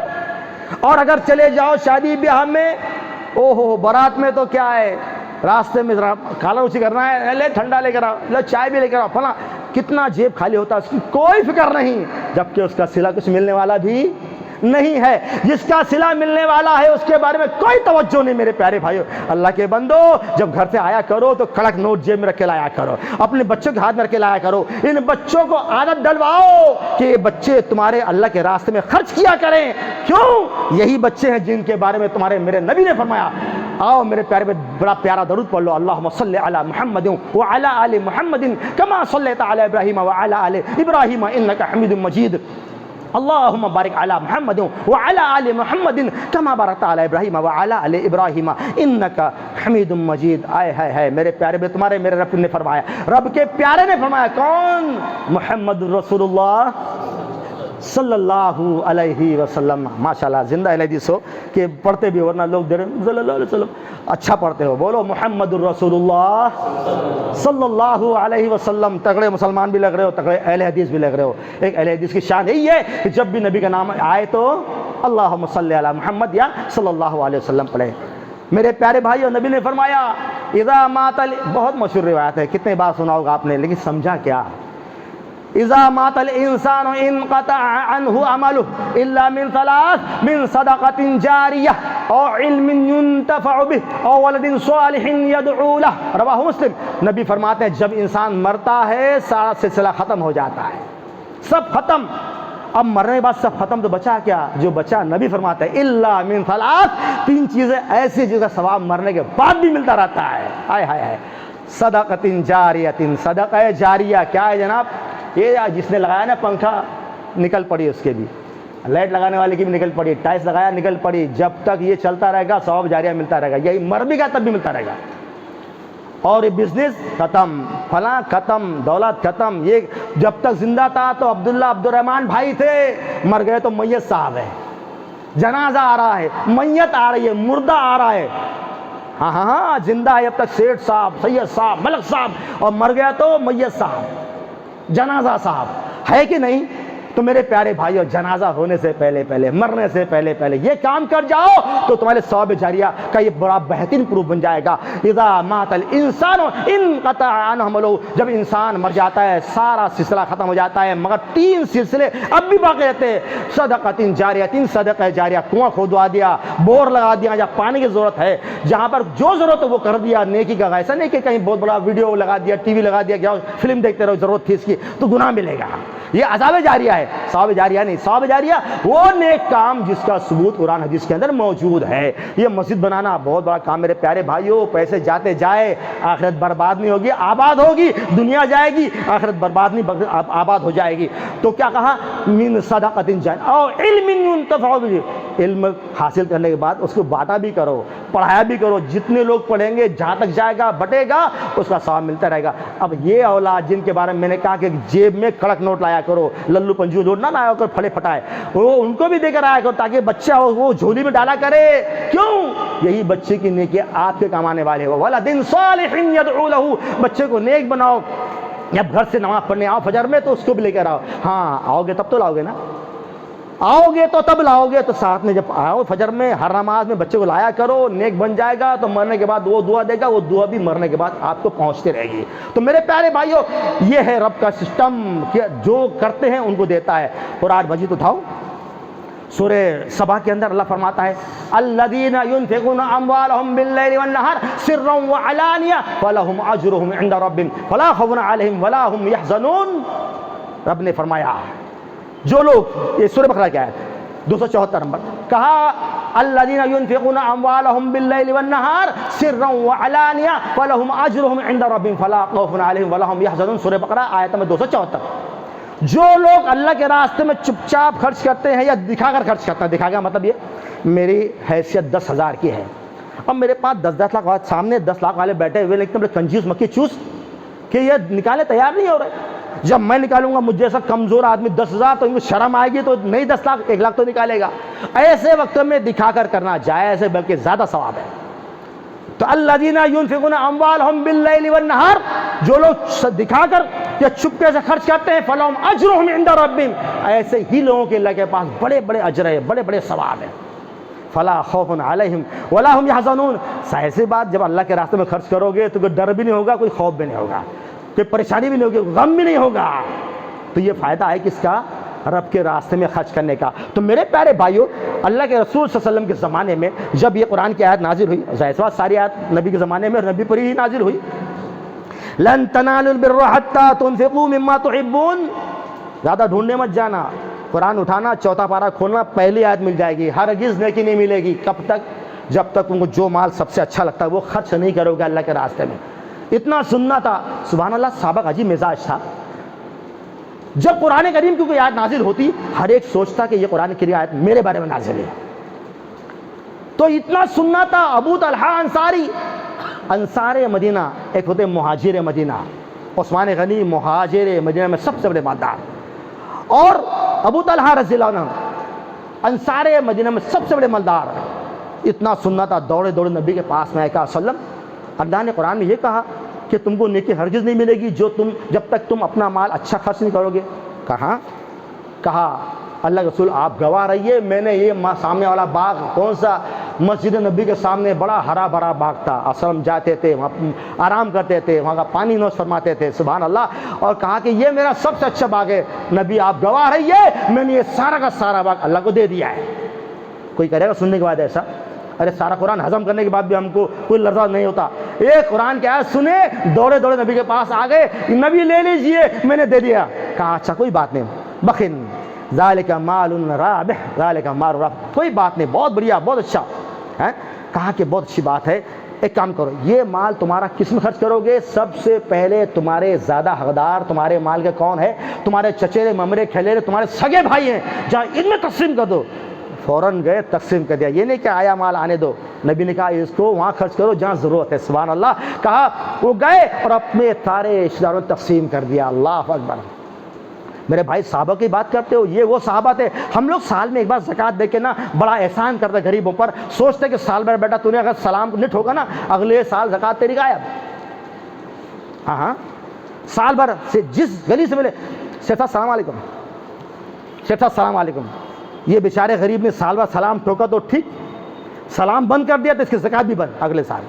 اور اگر چلے جاؤ شادی بیاہ میں, او ہو بارات میں تو کیا ہے, راستے میں ذرا کھانا روچی کرنا ہے, لے ٹھنڈا لے کر آؤ, لے چائے بھی لے کر آؤ, فلاں, کتنا جیب خالی ہوتا ہے, اس کی کوئی فکر نہیں, جبکہ اس کا صلہ کچھ ملنے والا بھی نہیں ہے. جس کا صلہ ملنے والا ہے اس کے بارے میں کوئی توجہ نہیں. میرے پیارے بھائیو, اللہ کے بندو, جب گھر سے آیا کرو تو کڑک نوٹ جیب میں رکھ کے لایا کرو, اپنے بچوں کے ہاتھ میں رکھ کے لایا کرو. ان بچوں کو عادت ڈلواؤ کہ یہ بچے تمہارے اللہ کے راستے میں خرچ کیا کریں. کیوں؟ یہی بچے ہیں جن کے بارے میں تمہارے میرے نبی نے فرمایا. آؤ میرے پیارے میں بڑا پیارا درود پڑھ لو, اللہم صلی علی محمد وعلی آل محمد کما صلیت علی ابراہیم وعلی آل ابراہیم انک حمید مجید. اللہم بارک علی محمد وعلی آل محمد کما بارکت علی ابراہیم وعلی آل ابراہیم انک حمید مجید. آئے ہائے ہائے, میرے پیارے میں تمہارے میرے رب نے فرمایا, رب کے پیارے نے فرمایا. کون؟ محمد رسول اللہ. صلی اللہ علیہ وسلم. ماشاءاللہ زندہ حدیث ہو کہ پڑھتے بھی ورنہ لوگ دے رہے ہیں صلی اللہ علیہ وسلم. اچھا پڑھتے ہو, بولو محمد الرسول اللہ صلی اللہ علیہ وسلم. تگڑے مسلمان بھی لگ رہے ہو, تگڑے اہل حدیث بھی لگ رہے ہو. ایک اہل حدیث کی شان یہی ہے کہ جب بھی نبی کا نام آئے تو اللہم صلی علی محمد یا صلی اللہ علیہ وسلم پڑھے. میرے پیارے بھائیو, نبی نے فرمایا اذا مات, بہت مشہور روایت ہے, کتنے بار سنا ہوگا آپ نے, لیکن سمجھا کیا؟ اذا مات الانسان انقطع عنه عمله الا من ثلاث, من صدقة جاریہ او علم ينتفع به او ولد صالح يدعو له, رواہ مسلم. نبی فرماتے ہیں جب انسان مرتا ہے سارا سلسلہ ختم ہو جاتا ہے, سب ختم. اب مرنے کے بعد سب ختم, تو بچا کیا؟ جو بچا نبی فرماتے ہیں الا من ثلاث, تین چیزیں ایسی جس کا ثواب مرنے کے بعد بھی ملتا رہتا ہے. ہائے ہائے ہائے, صدقۃ جاریہ, صدقہ جاریہ کیا ہے جناب؟ یہ جس نے لگایا نا پنکھا, نکل پڑی اس کے بھی, لائٹ لگانے والے کی بھی نکل پڑی, ٹائلس لگایا نکل پڑی. جب تک یہ چلتا رہے گا ثواب جاریہ ملتا رہے گا. یہی مر بھی گا تب بھی ملتا رہے گا. اور یہ بزنس ختم, فلاں ختم, دولت ختم. یہ جب تک زندہ تھا تو عبداللہ عبد الرحمن بھائی تھے, مر گئے تو میت صاحب ہے, جنازہ آ رہا ہے, میت آ رہی ہے, مردہ آ رہا ہے. ہاں ہاں ہاں, زندہ ہے اب تک سیٹھ صاحب, سید صاحب, ملک صاحب, اور مر گیا تو میت صاحب, جنازہ صاحب. ہے کہ نہیں؟ تو میرے پیارے بھائیو, جنازہ ہونے سے پہلے پہلے, مرنے سے پہلے پہلے یہ کام کر جاؤ تو تمہارے ثواب جاریہ کا یہ بڑا بہترین پروف بن جائے گا. اذا مات الانسان انقطع عنہ عملہ, جب انسان مر جاتا ہے سارا سلسلہ ختم ہو جاتا ہے, مگر تین سلسلے اب بھی باقی رہتے ہیں. صدقۃ جاریہ, صدقہ جاریہ, کنواں کھودوا دیا, بور لگا دیا, جہاں پانی کی ضرورت ہے, جہاں پر جو ضرورت ہے وہ کر دیا, نیکی کا. ایسا نہیں کہ کہیں بہت بڑا ویڈیو لگا دیا, ٹی وی لگا دیا, کیا فلم دیکھتے رہو, ضرورت تھی اس کی تو گناہ ملے گا. یہ عذاب جاریہ ہے, ثواب جاریہ نہیں. ثواب جاریہ وہ نیک کام جس کا ثبوت قرآن حدیث کے اندر موجود ہے. یہ مسجد بنانا بہت بڑا کام میرے پیارے بھائیوں. پیسے جاتے جائے, آخرت برباد نہیں ہوگی, آباد ہوگی. دنیا جائے گی, آخرت برباد نہیں, آباد ہو جائے گی. تو کیا کہا؟ من صدقۃ جاریہ اور علم ينتفع به, علم حاصل کرنے کے بعد اس کو بانٹا بھی کرو, پڑھایا بھی کرو. جتنے لوگ پڑھیں گے, جہاں تک جائے گا, بٹے گا, اس کا ثواب ملتا رہے گا. اب یہ اولاد جن کے بارے میں نے کہا کہ جیب میں کڑک نوٹ لایا کرو, للو پنجو نوٹ نہ لایا کر پھڑے پھٹائے, وہ ان کو بھی دے کر آیا کرو تاکہ بچہ ہو وہ جھولی میں ڈالا کرے. کیوں؟ یہی بچے کی نیکی آپ کے کمانے والے ہو. ولد صالح يدعو له, بچے کو نیک بناؤ. جب گھر سے نماز پڑھنے آؤ فجر میں تو اس کو بھی لے کر آؤ. ہاں آؤ گے تب تو لاؤ گے نا, آؤ گے تو تب لاؤ گے. تو ساتھ میں جب آؤ فجر میں ہر نماز میں بچے کو لایا کرو, نیک بن جائے گا تو مرنے کے بعد وہ دعا دے گا, وہ دعا بھی مرنے کے بعد آپ کو پہنچتے رہے گی. تو میرے پیارے بھائیو, یہ ہے رب کا سسٹم کہ جو کرتے ہیں ان کو دیتا ہے. قرآن مجید اٹھاؤ, سورہ سبا کے اندر اللہ فرماتا ہے الذین ينفقون اموالهم باللیل والنہار سرا وعلانیہ فلہم اجرهم عند ربهم فلا خوف علیہم ولا هم يحزنون. رب نے فرمایا جو لوگ, یہ سورہ بقرہ کی آیت 274 نمبر, کہا الذین ينفقون اموالهم باللیل والنہار سرا وعلانیہ فلہم اجرهم عند ربهم فلا خوف علیہم ولا هم يحزنون. سورہ بقرہ آیت نمبر 274. جو لوگ اللہ کے راستے میں چپ چاپ خرچ کرتے ہیں یا دکھا کر خرچ کرتے ہیں, دکھا کر مطلب یہ میری حیثیت 10,000 کی ہے, اب میرے پاس 10 لاکھ سامنے 10 لاکھ والے بیٹھے ہوئے, لیکن کنجوس مکی چوس کہ یہ نکالے تیار نہیں ہو رہے. جب میں نکالوں گا مجھ جیسا کمزور آدمی 10,000 تو ان کو شرم آئے گی, تو نہیں 10 لاکھ 1 لاکھ تو نکالے گا. ایسے وقت میں دکھا کر کرنا جائز ہے, بلکہ زیادہ ثواب ہے. تو الذین ينفقون اموالهم باللیل والنہار, جو لوگ دکھا کر یا چپکے سے خرچ کرتے ہیں, فلہم اجرهم عند ربهم, ایسے ہی لوگوں کے اللہ کے پاس بڑے بڑے اجر ہیں, بڑے بڑے ثواب ہیں. فلا خوف علیہم ولا هم يحزنون. ایسی بات, جب اللہ کے راستے میں خرچ کرو گے تو کوئی ڈر بھی نہیں ہوگا, کوئی خوف بھی نہیں ہوگا, کوئی پریشانی بھی نہیں ہوگی, غم بھی نہیں ہوگا. تو یہ فائدہ ہے کس کا؟ رب کے راستے میں خرچ کرنے کا. تو میرے پیارے بھائیو, اللہ کے رسول صلی اللہ علیہ وسلم کے زمانے میں جب یہ قرآن کی آیت نازل ہوئی, ظاہر سی بات ساری آیت نبی کے زمانے میں اور نبی پر ہی نازل ہوئی, لن تنالوا البر حتى تنفقوا مما تحبون, زیادہ ڈھونڈنے مت جانا, قرآن اٹھانا, چوتھا پارہ کھولنا, پہلی آیت مل جائے گی. ہرگز نیکی نہیں ملے گی. کب تک؟ جب تک ان کو جو مال سب سے اچھا لگتا ہے وہ خرچ نہیں کرو گے اللہ کے راستے میں. اتنا سننا تھا, سبحان اللہ, صحابہ کا عجیب مزاج تھا. جب قرآن کریم کی کوئی آیت نازل ہوتی, ہر ایک سوچتا کہ یہ قرآن کی آیت میرے بارے میں نازل ہے. تو اتنا سننا تھا. ابو طلحہ انصاری, انصار مدینہ, ایک ہوتے مہاجر مدینہ, عثمان غنی مہاجر مدینہ میں سب سے بڑے مالدار. اور ابو طلحہ رضی اللہ عنہ انصار مدینہ میں سب سے بڑے مالدار، اتنا سننا تھا، دوڑے دوڑے نبی کے پاس میں آئے، کہا وسلم اللہ نے قرآن میں یہ کہا کہ تم کو نیکی ہرگز نہیں ملے گی جب تک تم اپنا مال اچھا خرچ نہیں کرو گے. کہا اللہ کے رسول آپ گواہ رہیے، میں نے یہ سامنے والا باغ کون سا، مسجد نبی کے سامنے بڑا ہرا بھرا باغ تھا، اسلم جاتے تھے وہاں آرام کرتے تھے، وہاں کا پانی نوش فرماتے تھے، سبحان اللہ. اور کہا کہ یہ میرا سب سے اچھا باغ ہے، نبی آپ گواہ رہیے میں نے یہ سارا کا سارا باغ اللہ کو دے دیا ہے. کوئی کرے گا سننے کے بعد ایسا؟ ارے سارا قرآن ہضم کرنے کے بعد بھی ہم کو کوئی لرزہ نہیں ہوتا. ایک قرآن کی آیت سنے، دوڑے دوڑے نبی کے پاس آ گئے، نبی لے لیجئے میں نے دے دیا. کہا اچھا کوئی بات نہیں، بخن ذالک مال رابح، ذالک مال رابح، کوئی بات نہیں، بہت بڑھیا، بہت اچھا ہے. کہا کہ بہت اچھی بات ہے، ایک کام کرو، یہ مال تمہارا کس میں خرچ کرو گے؟ سب سے پہلے تمہارے زیادہ حقدار تمہارے مال کے کون ہے؟ تمہارے چچیرے ممرے کھلیرے تمہارے سگے بھائی ہیں، جہاں ان میں تقسیم کر دو. فوراً گئے تقسیم کر دیا. یہ نہیں کہ آیا مال آنے دو، نبی نے کہا اس کو وہاں خرچ کرو جہاں ضرورت ہے. سبحان اللہ. کہا وہ گئے اور اپنے سارے رشتہ داروں تقسیم کر دیا. اللہ اکبر. میرے بھائی صحابہ کی بات کرتے ہو، یہ وہ صحابہ تھے. ہم لوگ سال میں ایک بار زکوٰۃ دے کے نا بڑا احسان کرتے غریبوں پر، سوچتے کہ سال بھر بیٹا تو نے اگر سلام نہیں ٹھوکا نا اگلے سال زکوٰۃ تیری غائب. ہاں سال بھر سے جس گلی سے ملے، شیخ صاحب السلام علیکم، شیخ صاحب السلام علیکم، یہ بیچارے غریب نے سال بھر سلام ٹھوکا تو ٹھیک، سلام بند کر دیا تو اس کی زکوٰۃ بھی بند اگلے سال.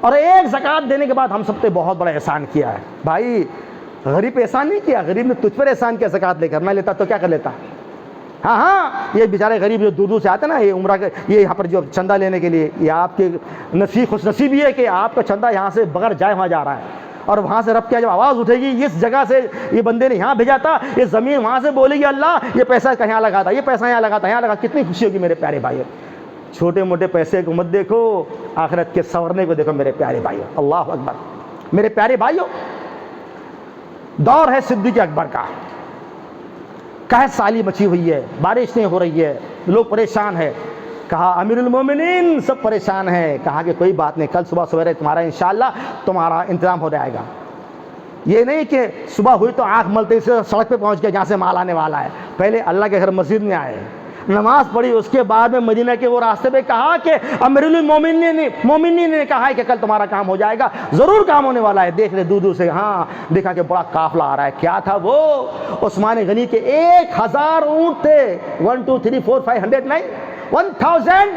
اور ایک زکوٰۃ دینے کے بعد ہم سب پہ بہت بڑا احسان کیا ہے. بھائی غریب پہ احسان نہیں کیا، غریب نے تجھ پر احسان کیا زکوٰۃ لے کر. میں لیتا تو کیا کر لیتا. ہاں یہ بیچارے غریب جو دور دور سے آتے ہیں نا، یہ عمرہ کے یہ یہاں پر جو چندہ لینے کے لیے، یہ آپ کے خوش نصیبی ہے کہ آپ کا چندہ یہاں سے بغیر جائے وہاں جا رہا ہے. اور وہاں سے رب کیا جب آواز اٹھے گی اس جگہ سے یہ بندے نے یہاں بھیجا تھا، یہ زمین وہاں سے بولے گی اللہ یہ پیسہ کہاں لگا تھا، یہ پیسہ یہاں لگا تھا، یہاں لگا. کتنی خوشی ہوگی میرے پیارے بھائیو. چھوٹے موٹے پیسے کو مت دیکھو، آخرت کے سنورنے کو دیکھو میرے پیارے بھائیو. اللہ اکبر. میرے پیارے بھائیو دور ہے صدیق اکبر کا، قحط سالی مچی ہوئی ہے، بارش نہیں ہو رہی ہے، لوگ پریشان ہیں. کہا امیر المومنین سب پریشان ہیں. کہا کہ کوئی بات نہیں، کل صبح سویرے تمہارا انشاءاللہ تمہارا انتظام ہو جائے گا. یہ نہیں کہ صبح ہوئی تو آنکھ ملتے سے سڑک پہ پہنچ گئے جہاں سے مال آنے والا ہے. پہلے اللہ کے گھر مسجد میں آئے، نماز پڑھی، اس کے بعد میں مدینہ کے وہ راستے پہ کہا کہ امیر المومنین نے کہا ہے کہ کل تمہارا کام ہو جائے گا. ضرور کام ہونے والا ہے. دیکھ لے دور دور سے، ہاں دیکھا کہ بڑا قافلہ آ رہا ہے. کیا تھا وہ؟ عثمان غنی کے 1000 اونٹ تھے. 1 2 3 4 5 100 نہیں 1000،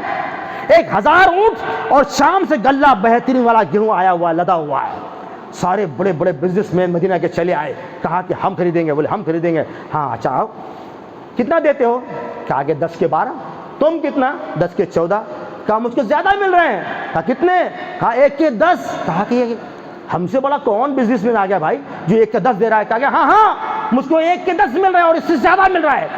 1000 اونٹ. اور شام سے غلہ بہترین والا گیہوں آیا ہوا لدا ہوا ہے. سارے بڑے بڑے بزنس مین مدینہ کے چلے آئے. کہا کہ ہم خریدیں گے. بولے ہم خریدیں گے. ہاں اچھا آؤ، کتنا دیتے ہو؟ کہا کہ 10 کے 12. تم کتنا؟ 10 کے 14. کہا مجھ کو زیادہ مل رہے ہیں. کہا کتنے؟ کہا 1 کے 10. کہا کہ ہم سے بڑا کون بزنس مین آ گیا بھائی جو 1 کے 10 دے رہا ہے. کہا کہ ہاں مجھ کو 1 کے 10 مل رہا ہے اور اس سے زیادہ مل رہا ہے.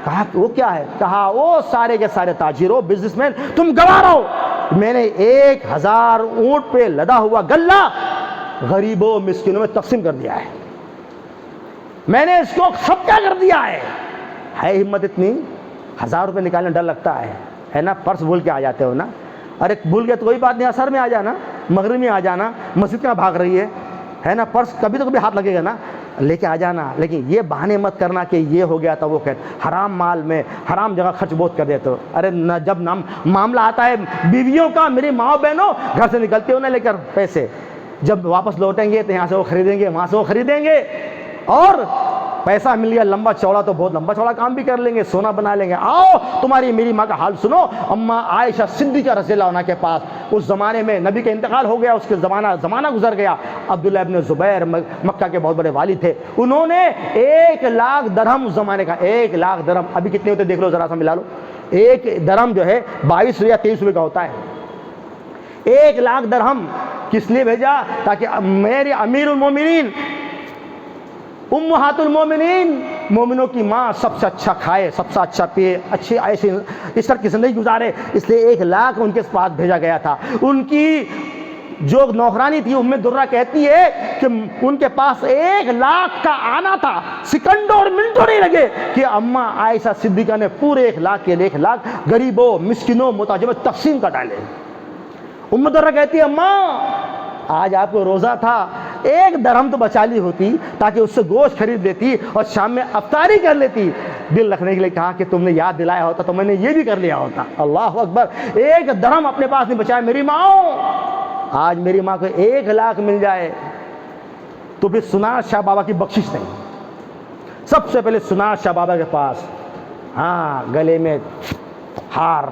کہا کہ وہ کیا ہے؟ کہا وہ سارے کے سارے تاجر ہو، بزنس مین، تم گواہ رہو، میں نے 1000 اونٹ پہ لدا ہوا غلہ غریبوں مسکینوں میں تقسیم کر دیا ہے. میں نے اس کو سب کیا کر دیا ہے. ہمت اتنی؟ 1000 روپے نکالنے ڈر لگتا ہے نا. پرس بھول کے آ جاتے ہو نا. ارے بھول گئے تو کوئی بات نہیں، اثر میں آ جانا، مغرب میں آ جانا، مسجد کہاں بھاگ رہی ہے نا. پرس کبھی تو کبھی ہاتھ لگے گا نا، لے کے آ جانا. لیکن یہ بہانے مت کرنا کہ یہ ہو گیا تھا وہ کہتے حرام مال میں حرام جگہ خرچ بہت کر دیتے ہو. ارے جب معاملہ آتا ہے بیویوں کا، میری ماں بہنوں گھر سے نکلتے ہو نا لے کر پیسے، جب واپس لوٹیں گے تو یہاں سے وہ خریدیں گے، وہاں سے وہ خریدیں گے، اور پیسہ مل گیا لمبا چوڑا تو بہت لمبا چوڑا کام بھی کر لیں گے، سونا بنا لیں گے. آؤ تمہاری میری ماں کا حال سنو. اماں عائشہ صدیقہ رضی اللہ عنہ کے پاس اس زمانے میں نبی کا انتقال ہو گیا، اس کے زمانہ گزر گیا. عبداللہ ابن زبیر مکہ کے بہت بڑے والد تھے. انہوں نے 1 لاکھ درہم، اس زمانے کا 1 لاکھ درہم ابھی کتنے ہوتے دیکھ لو ذرا سا ملا لو. 1 درہم جو ہے 22 یا 23 روپے کا ہوتا ہے. 1 لاکھ درہم کس لیے بھیجا؟ تاکہ میرے امیر المومنین، امہات المومنین، مومنوں کی ماں سب سے اچھا کھائے، سب سے اچھا پیے، اچھی عیش اس طرح کی زندگی گزارے. اس لیے 1 لاکھ ان کے پاس بھیجا گیا تھا. ان کی جو نوکرانی تھی ام درہ کہتی ہے کہ ان کے پاس 1 لاکھ کا آنا تھا، سیکنڈوں اور منٹوں نہیں لگے کہ اماں عائشہ صدیقہ نے پورے 1 لاکھ کے 1 لاکھ غریبوں مسکینوں محتاجوں میں تقسیم کر ڈالے. ام درہ کہتی ہے اماں آج آپ کو روزہ تھا، 1 درہم تو بچا لی ہوتی تاکہ اس سے گوشت خرید لیتی اور شام میں افطاری کر لیتی۔ دل رکھنے کے لیے کہا کہ تم نے یاد دلایا ہوتا تو میں نے یہ بھی کر لیا ہوتا۔ اللہ اکبر، 1 درہم اپنے پاس نہیں بچایا میری ماں۔ آج میری ماں کو 1 لاکھ مل جائے تو پھر سنار شاہ بابا کی بخشش نہیں۔ سب سے پہلے سنار شاہ بابا کے پاس، ہاں، گلے میں ہار،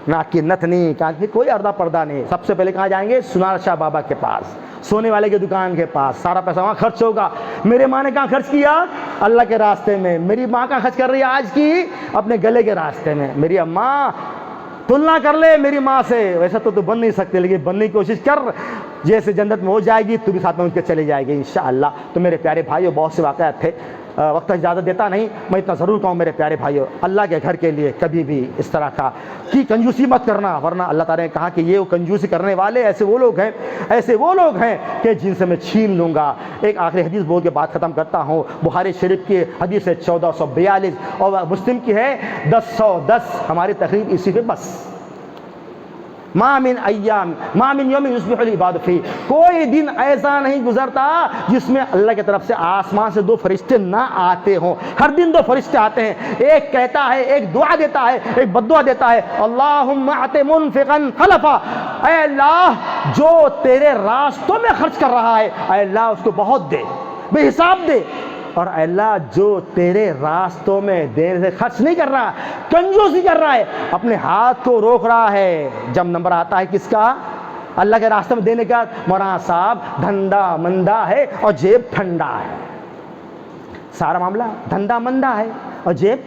ناک کی نتنی، کان کی کوئی اردہ پردہ نہیں، سب سے پہلے کہاں جائیں گے؟ سنار شاہ بابا کے پاس، سونے والے کی دکان کے پاس۔ سارا پیسہ وہاں خرچ ہوگا۔ میرے ماں نے کہاں خرچ کیا؟ اللہ کے راستے میں۔ میری ماں کہاں خرچ کر رہی ہے آج کی؟ اپنے گلے کے راستے میں۔ میری اماں، تلنا کر لے میری ماں سے، ویسا تو بن نہیں سکتے لیکن بننے کی کوشش کر، جیسے جنت میں ہو جائے گی تو بھی ساتھ میں ان کے چلے جائے گی انشاءاللہ۔ تو میرے پیارے بھائیو، بہت سے واقعات تھے، وقت اجازت دیتا نہیں، میں اتنا ضرور کہوں میرے پیارے بھائیو، اللہ کے گھر کے لیے کبھی بھی اس طرح کی کنجوسی مت کرنا، ورنہ اللہ تعالیٰ نے کہا کہ یہ کنجوسی کرنے والے ایسے وہ لوگ ہیں کہ جن سے میں چھین لوں گا۔ ایک آخری حدیث بول کے بات ختم کرتا ہوں۔ بخاری شریف کی حدیث ہے 1442 اور مسلم کی ہے 1010، ہماری تقریب اسی پہ بس۔ ما من یوم یصبح العباد فیہ، کوئی دن ایسا نہیں گزرتا جس میں اللہ کی طرف سے آسمان سے 2 فرشتے نہ آتے ہوں۔ ہر دن 2 فرشتے آتے ہیں، ایک کہتا ہے، ایک دعا دیتا ہے، ایک بددعا دیتا ہے، اللہم اعط منفقا خلفا، اے اللہ جو تیرے راستوں میں خرچ کر رہا ہے، اے اللہ اس کو بہت دے، بے حساب دے، اور اے اللہ جو تیرے راستوں میں دیر سے خرچ نہیں کر رہا، کنجوسی کر رہا ہے، اپنے ہاتھ کو روک رہا ہے، جب نمبر آتا ہے کس کا؟ اللہ کے راستے میں دینے کا، مولانا صاحب دھندا مندہ ہے اور جیب ٹھنڈا ہے۔ سارا معاملہ دھندا مندہ ہے اور جیب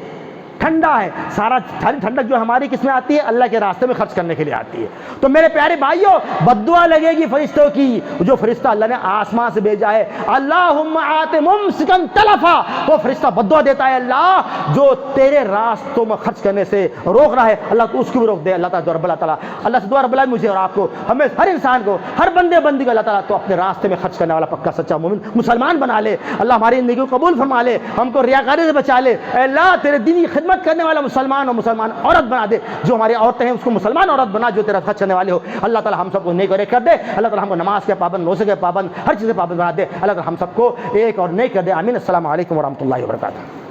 ٹھنڈا ہے۔ ساری ٹھنڈک جو ہماری کس میں آتی ہے؟ اللہ کے راستے میں خرچ کرنے کے لیے آتی ہے۔ تو میرے پیارے بھائیوں، بددعا لگے گی فرشتوں کی، جو فرشتہ اللہ نے آسمان سے بھیجا ہے، اللہم آت ممسکا تلفا، وہ فرشتہ بددعا دیتا ہے، اللہ جو تیرے راستوں میں خرچ کرنے سے روک رہا ہے، اللہ تو اس کو بھی روک دے۔ اللہ تعالیٰ اللہ سے دعا رب العالمین مجھے اور آپ کو، ہمیں ہر انسان کو، ہر بندے بندی کو اللہ تعالیٰ تو اپنے راستے میں خرچ کرنے والا پکا سچا مومن مسلمان بنا لے۔ اللہ ہماری زندگی کو قبول فرما لے، ہم کو ریاکاری سے بچا لے۔ اے اللہ تیرے دین کی خدمت کرنے والا مسلمان اور مسلمان عورت بنا دے، جو ہماری عورتیں ہیں اس کو مسلمان عورت بنا جو تیرا خرچ کرنے والے ہو۔ اللہ تعالیٰ ہم سب کو نیک اور ایک کر دے، اللہ تعالیٰ ہم کو نماز کے پابند، روزے کے پابند، ہر چیز کے پابند بنا دے، اللہ تعالیٰ ہم سب کو ایک اور نیک کر دے، آمین۔ السلام علیکم ورحمۃ اللہ وبرکاتہ۔